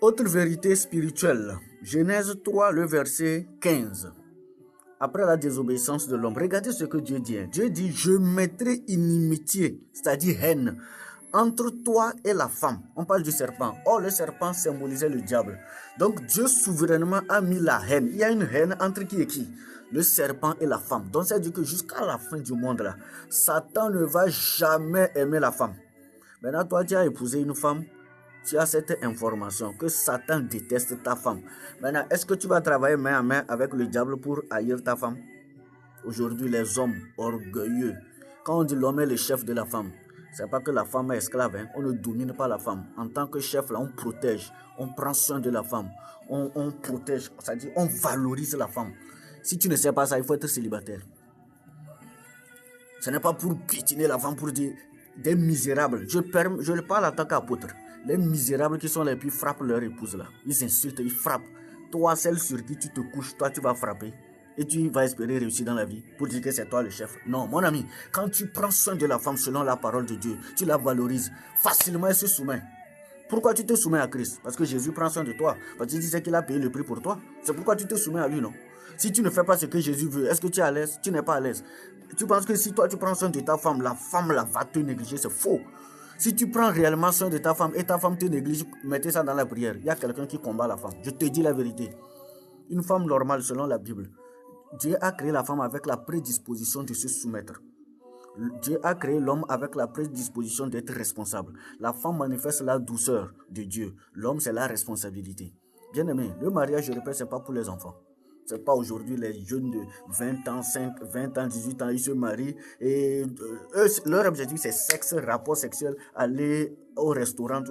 Autre vérité spirituelle, Genèse 3, le verset 15. Après la désobéissance de l'homme, regardez ce que Dieu dit. Dieu dit, je mettrai inimitié, c'est-à-dire haine, entre toi et la femme. On parle du serpent. Or, le serpent symbolisait le diable. Donc, Dieu souverainement a mis la haine. Il y a une haine entre qui et qui? Le serpent et la femme. Donc, ça veut dire que jusqu'à la fin du monde, là, Satan ne va jamais aimer la femme. Maintenant, toi, tu as épousé une femme. Tu as cette information que Satan déteste ta femme. Maintenant, est-ce que tu vas travailler main à main avec le diable pour haïr ta femme? Aujourd'hui, les hommes orgueilleux, quand on dit l'homme est le chef de la femme, c'est pas que la femme est esclave, hein? On ne domine pas la femme. En tant que chef, là, on protège, on prend soin de la femme, on protège, c'est-à-dire on valorise la femme. Si tu ne sais pas ça, il faut être célibataire. Ce n'est pas pour piétiner la femme, pour dire des misérables. Je le parle en tant qu'apôtre. Les misérables qui sont les plus frappent leur épouse là. Ils insultent, ils frappent. Toi, celle sur qui tu te couches, toi tu vas frapper. Et tu vas espérer réussir dans la vie pour dire que c'est toi le chef. Non, mon ami, quand tu prends soin de la femme selon la parole de Dieu, tu la valorises, facilement elle se soumet. Pourquoi tu te soumets à Christ? Parce que Jésus prend soin de toi. Parce qu'il disait qu'il a payé le prix pour toi. C'est pourquoi tu te soumets à lui, non? Si tu ne fais pas ce que Jésus veut, est-ce que tu es à l'aise? Tu n'es pas à l'aise. Tu penses que si toi tu prends soin de ta femme là, va te négliger, c'est faux. Si tu prends réellement soin de ta femme et ta femme te néglige, mettez ça dans la prière. Il y a quelqu'un qui combat la femme. Je te dis la vérité. Une femme normale selon la Bible, Dieu a créé la femme avec la prédisposition de se soumettre. Dieu a créé l'homme avec la prédisposition d'être responsable. La femme manifeste la douceur de Dieu. L'homme, c'est la responsabilité. Bien aimé, le mariage, je répète, ce n'est pas pour les enfants. Ce n'est pas aujourd'hui les jeunes de 20 ans, 20 ans, 18 ans, ils se marient et eux, leur objectif c'est sexe, rapport sexuel, aller au restaurant, tout ça.